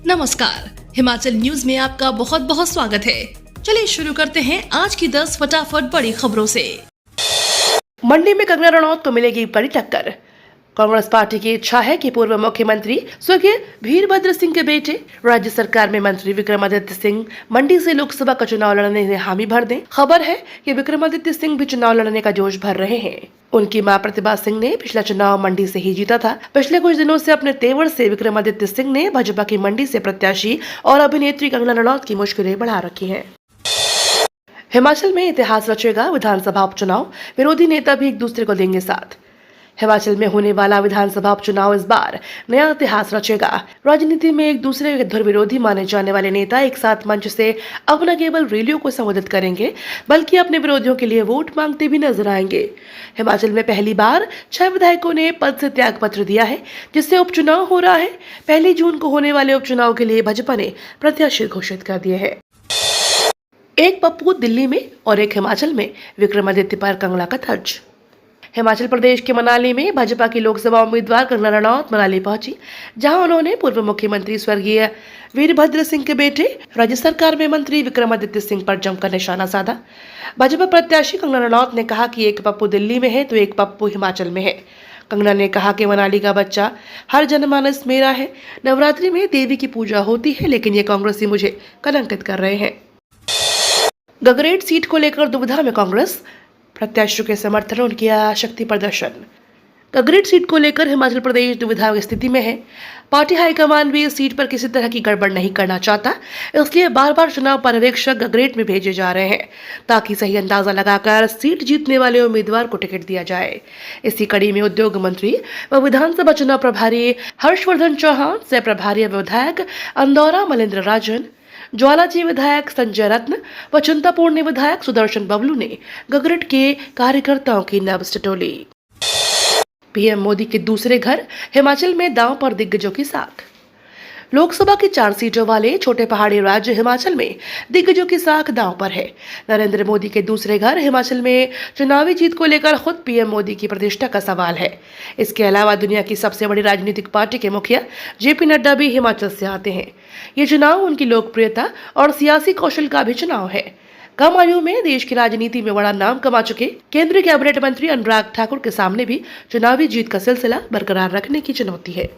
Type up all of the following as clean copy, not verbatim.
नमस्कार, हिमाचल न्यूज में आपका बहुत बहुत स्वागत है। चलिए शुरू करते हैं आज की 10 फटाफट बड़ी खबरों से। मंडी में कंगना रनौत को मिलेगी बड़ी टक्कर। कांग्रेस पार्टी की इच्छा है कि पूर्व मुख्यमंत्री स्वर्गीय वीरभद्र सिंह के बेटे राज्य सरकार में मंत्री विक्रमादित्य सिंह मंडी से लोकसभा का चुनाव लड़ने में हामी भर दें। खबर है कि विक्रमादित्य सिंह भी चुनाव लड़ने का जोश भर रहे हैं। उनकी मां प्रतिभा सिंह ने पिछला चुनाव मंडी से ही जीता था। पिछले कुछ दिनों से अपने तेवर से विक्रमादित्य सिंह ने भाजपा की मंडी से प्रत्याशी और अभिनेत्री कंगना रनौत की मुश्किलें बढ़ा रखी है। हिमाचल में इतिहास रचेगा विधानसभा उपचुनाव, विरोधी नेता भी एक दूसरे को देंगे साथ। हिमाचल में होने वाला विधानसभा उपचुनाव इस बार नया इतिहास रचेगा। राजनीति में एक दूसरे के धुर विरोधी माने जाने वाले नेता एक साथ मंच से अब न केवल रैलियों को संबोधित करेंगे बल्कि अपने विरोधियों के लिए वोट मांगते भी नजर आएंगे। हिमाचल में पहली बार 6 विधायकों ने पद से त्याग पत्र दिया है, जिससे उपचुनाव हो रहा है। 1 जून को होने वाले उपचुनाव के लिए भाजपा ने प्रत्याशी घोषित कर दिए हैं। एक पप्पू दिल्ली में और एक हिमाचल में, विक्रमादित्य पर कंगना का तर्ज। हिमाचल प्रदेश के मनाली में भाजपा की लोकसभा उम्मीदवार कंगना रनौत मनाली पहुंची, जहां उन्होंने पूर्व मुख्यमंत्री स्वर्गीय वीरभद्र सिंह के बेटे राज्य सरकार में मंत्री विक्रमादित्य सिंह पर जमकर निशाना साधा। भाजपा प्रत्याशी कंगना रनौत ने कहा कि एक पप्पू दिल्ली में है तो एक पप्पू हिमाचल में है। कंगना ने कहा कि मनाली का बच्चा हर जनमानस मेरा है। नवरात्रि में देवी की पूजा होती है, लेकिन ये कांग्रेसी मुझे कलंकित कर रहे हैं। गगरेट सीट को लेकर दुविधा में कांग्रेस, प्रत्याशियों के समर्थन और किया शक्ति प्रदर्शन। गगरेट सीट को लेकर हिमाचल प्रदेश दुविधा की स्थिति में है। पार्टी हाईकमान भी इस सीट पर किसी तरह की गड़बड़ नहीं करना चाहता, इसलिए बार बार चुनाव पर्यवेक्षक गगरेट में भेजे जा रहे हैं ताकि सही अंदाजा लगाकर सीट जीतने वाले उम्मीदवार को टिकट दिया जाए। इसी कड़ी में उद्योग मंत्री व विधानसभा चुनाव प्रभारी हर्षवर्धन चौहान, सह प्रभारी विधायक अंदौरा मलिंद्र राजन, ज्वालाजी विधायक संजय रत्न व चिंतापूर्णी विधायक सुदर्शन बबलू ने गगरेट के कार्यकर्ताओं की नब्ज टटोली। पीएम मोदी के दूसरे घर, हिमाचल में दांव पर दिग्गजों की साख। लोकसभा की 4 सीटों वाले छोटे पहाड़ी राज्य हिमाचल में दिग्गजों की साख दांव पर है। नरेंद्र मोदी के दूसरे घर हिमाचल में चुनावी जीत को लेकर खुद पीएम मोदी की प्रतिष्ठा का सवाल है। इसके अलावा दुनिया की सबसे बड़ी राजनीतिक पार्टी के मुखिया जेपी नड्डा भी हिमाचल से आते हैं। ये चुनाव उनकी लोकप्रियता और सियासी कौशल का भी चुनाव है। कम आयु में देश की राजनीति में बड़ा नाम कमा चुके केंद्रीय कैबिनेट मंत्री अनुराग ठाकुर के सामने भी चुनावी जीत का सिलसिला बरकरार रखने की चुनौती है।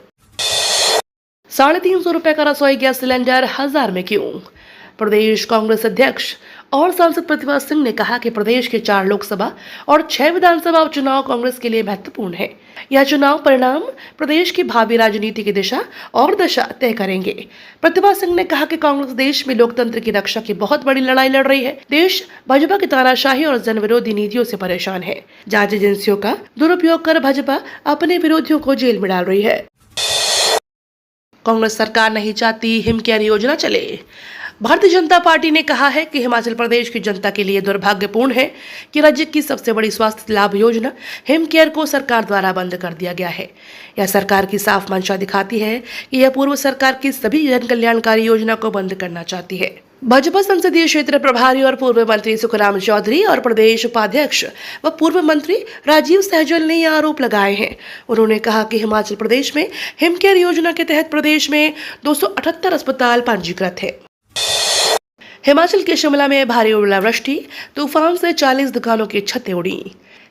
350 रुपए का रसोई गैस सिलेंडर 1000 में क्यों? प्रदेश कांग्रेस अध्यक्ष और सांसद प्रतिभा सिंह ने कहा कि प्रदेश के 4 लोकसभा और 6 विधानसभा उपचुनाव कांग्रेस के लिए महत्वपूर्ण है। यह चुनाव परिणाम प्रदेश की भावी राजनीति की दिशा और दशा तय करेंगे। प्रतिभा सिंह ने कहा कि कांग्रेस देश में लोकतंत्र की रक्षा की बहुत बड़ी लड़ाई लड़ रही है। देश भाजपा की तानाशाही और जन विरोधी नीतियों से परेशान है। जांच एजेंसियों का दुरुपयोग कर भाजपा अपने विरोधियों को जेल में डाल रही है। कांग्रेस सरकार नहीं चाहती हिम केयर योजना चले। भारतीय जनता पार्टी ने कहा है कि हिमाचल प्रदेश की जनता के लिए दुर्भाग्यपूर्ण है कि राज्य की सबसे बड़ी स्वास्थ्य लाभ योजना हिम केयर को सरकार द्वारा बंद कर दिया गया है। यह सरकार की साफ मंशा दिखाती है कि यह पूर्व सरकार की सभी जन कल्याणकारी योजना को बंद करना चाहती है। भाजपा संसदीय क्षेत्र प्रभारी और पूर्व मंत्री सुखराम चौधरी और प्रदेश उपाध्यक्ष व पूर्व मंत्री राजीव सहजल ने यह आरोप लगाए हैं। उन्होंने कहा कि हिमाचल प्रदेश में हिम केयर योजना के तहत प्रदेश में 278 अस्पताल पंजीकृत है। हिमाचल के शिमला में भारी ओलावृष्टि, तूफान से 40 दुकानों की छतें उड़ी।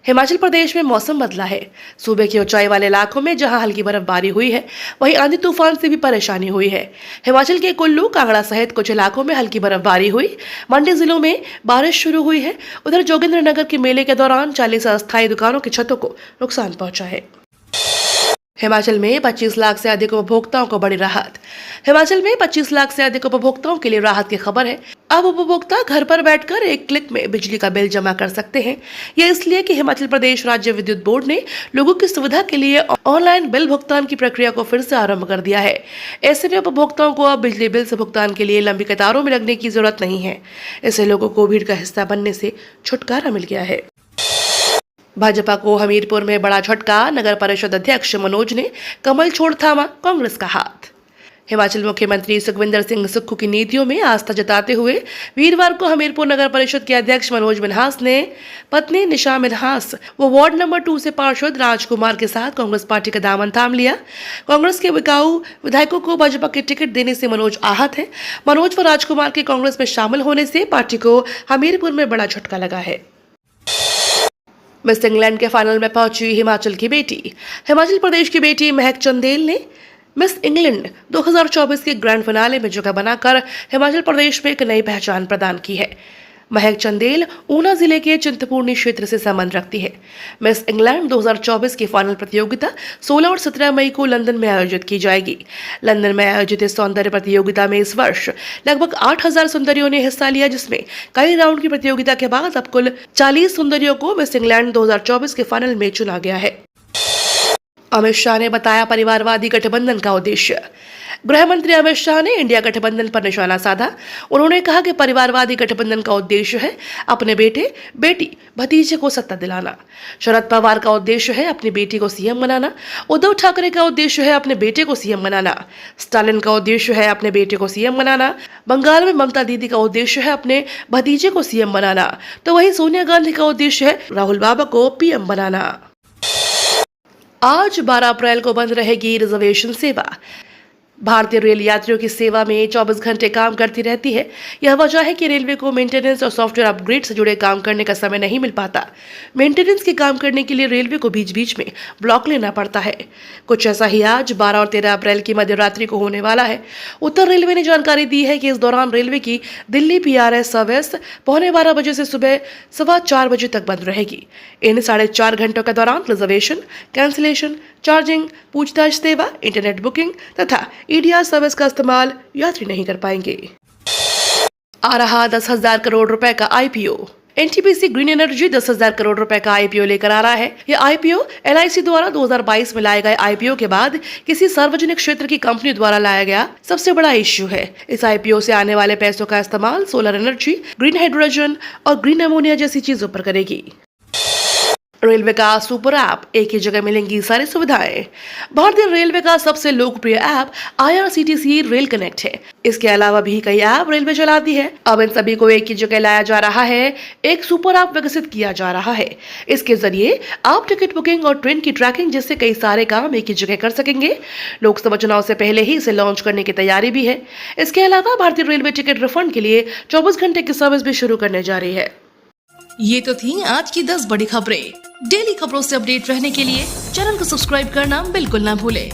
हिमाचल प्रदेश में मौसम बदला है। सूबे के ऊंचाई वाले इलाकों में जहां हल्की बर्फबारी हुई है, वहीं आंधी तूफान से भी परेशानी हुई है। हिमाचल के कुल्लू, कांगड़ा सहित कुछ इलाकों में हल्की बर्फबारी हुई। मंडी जिलों में बारिश शुरू हुई है। उधर जोगिंद्रनगर के मेले के दौरान 40 अस्थायी दुकानों की छतों को नुकसान पहुंचा है। हिमाचल में 25 लाख से अधिक उपभोक्ताओं को बड़ी राहत। हिमाचल में 25 लाख से अधिक उपभोक्ताओं के लिए राहत की खबर है। अब उपभोक्ता घर पर बैठकर एक क्लिक में बिजली का बिल जमा कर सकते हैं। यह इसलिए कि हिमाचल प्रदेश राज्य विद्युत बोर्ड ने लोगों की सुविधा के लिए ऑनलाइन बिल भुगतान की प्रक्रिया को फिर से आरंभ कर दिया है। ऐसे में उपभोक्ताओं को अब बिजली बिल से भुगतान के लिए लंबी कतारों में लगने की जरूरत नहीं है। इससे लोगों को भीड़ का हिस्सा बनने से छुटकारा मिल गया है। भाजपा को हमीरपुर में बड़ा झटका, नगर परिषद अध्यक्ष मनोज ने कमल छोड़ थामा कांग्रेस का हाथ। हिमाचल मुख्यमंत्री सुखविंदर सिंह सुक्खू की नीतियों में आस्था जताते हुए वीरवार को हमीरपुर नगर परिषद के अध्यक्ष मनोज मिन्हास ने पत्नी निशा मिन्हास व वार्ड नंबर 2 से पार्षद राजकुमार के साथ कांग्रेस पार्टी का दामन थाम लिया। कांग्रेस के बिकाऊ विधायकों को भाजपा के टिकट देने से मनोज आहत है। मनोज व राजकुमार के कांग्रेस में शामिल होने से पार्टी को हमीरपुर में बड़ा झटका लगा है। मिस इंग्लैंड के फाइनल में पहुंची हिमाचल की बेटी। हिमाचल प्रदेश की बेटी महक चंदेल ने मिस इंग्लैंड 2024 के ग्रैंड फिनाले में जगह बनाकर हिमाचल प्रदेश में एक नई पहचान प्रदान की है। महक चंदेल ऊना जिले के चिंतपूर्णी क्षेत्र से संबंध रखती है। मिस इंग्लैंड 2024 की फाइनल प्रतियोगिता 16 और 17 मई को लंदन में आयोजित की जाएगी। लंदन में आयोजित इस सौंदर्य प्रतियोगिता में इस वर्ष लगभग 8,000 सुंदरियों ने हिस्सा लिया, जिसमें कई राउंड की प्रतियोगिता के बाद अब कुल 40 सुंदरियों को मिस इंग्लैंड 2024 के फाइनल में चुना गया है। अमित शाह ने बताया परिवारवादी गठबंधन का उद्देश्य। गृह मंत्री अमित शाह ने इंडिया गठबंधन पर निशाना साधा। उन्होंने कहा कि परिवारवादी गठबंधन का उद्देश्य है अपने बेटे, बेटी, भतीजे को सत्ता दिलाना। शरद पवार का उद्देश्य है अपनी बेटी को सीएम बनाना। उद्धव ठाकरे का उद्देश्य है अपने बेटे को सीएम बनाना। स्टालिन का उद्देश्य है अपने बेटे को सीएम बनाना। बंगाल में ममता दीदी का उद्देश्य है अपने भतीजे को सीएम बनाना, तो वहीं सोनिया गांधी का उद्देश्य है राहुल बाबा को पीएम बनाना। आज 12 अप्रैल को बंद रहेगी रिजर्वेशन सेवा। भारतीय रेल यात्रियों की सेवा में 24 घंटे काम करती रहती है। यह वजह है कि रेलवे को मेंटेनेंस और सॉफ्टवेयर अपग्रेड से जुड़े काम करने का समय नहीं मिल पाता। मेंटेनेंस के काम करने के लिए रेलवे को बीच बीच में ब्लॉक लेना पड़ता है। कुछ ऐसा ही आज 12 और 13 अप्रैल की मध्यरात्रि को होने वाला है। उत्तर रेलवे ने जानकारी दी है कि इस दौरान रेलवे की दिल्ली PRS सर्विस 12:15 बजे से सुबह 4:15 बजे तक बंद रहेगी। इन 4.5 घंटों के दौरान रिजर्वेशन, कैंसिलेशन, चार्जिंग, पूछताछ सेवा, इंटरनेट बुकिंग तथा EDR सर्विस का इस्तेमाल यात्री नहीं कर पाएंगे। आ रहा 10,000 करोड़ रुपए का IPO। NTPC green energy 10,000 crore रुपए का IPO लेकर आ रहा है। यह IPO LIC द्वारा 2022 में लाए गए IPO के बाद किसी सार्वजनिक क्षेत्र की कंपनी द्वारा लाया गया सबसे बड़ा इश्यू है। इस IPO से आने वाले पैसों का इस्तेमाल सोलर एनर्जी, ग्रीन हाइड्रोजन और ग्रीन अमोनिया जैसी चीजों पर करेगी। रेलवे का सुपर ऐप, एक ही जगह मिलेंगी सारी सुविधाएं। भारतीय रेलवे का सबसे लोकप्रिय ऐप IRCTC रेल कनेक्ट है। इसके अलावा भी कई ऐप रेलवे चलाती है। अब इन सभी को एक ही जगह लाया जा रहा है। एक सुपर ऐप विकसित किया जा रहा है। इसके जरिए आप टिकट बुकिंग और ट्रेन की ट्रैकिंग जैसे कई सारे काम एक ही जगह कर सकेंगे। लोकसभा चुनाव से पहले ही इसे लॉन्च करने की तैयारी भी है। इसके अलावा भारतीय रेलवे टिकट रिफंड के लिए 24 घंटे की सर्विस भी शुरू करने जा रही है। ये तो थी आज की 10 बड़ी खबरें। डेली खबरों से अपडेट रहने के लिए चैनल को सब्सक्राइब करना बिल्कुल ना भूलें।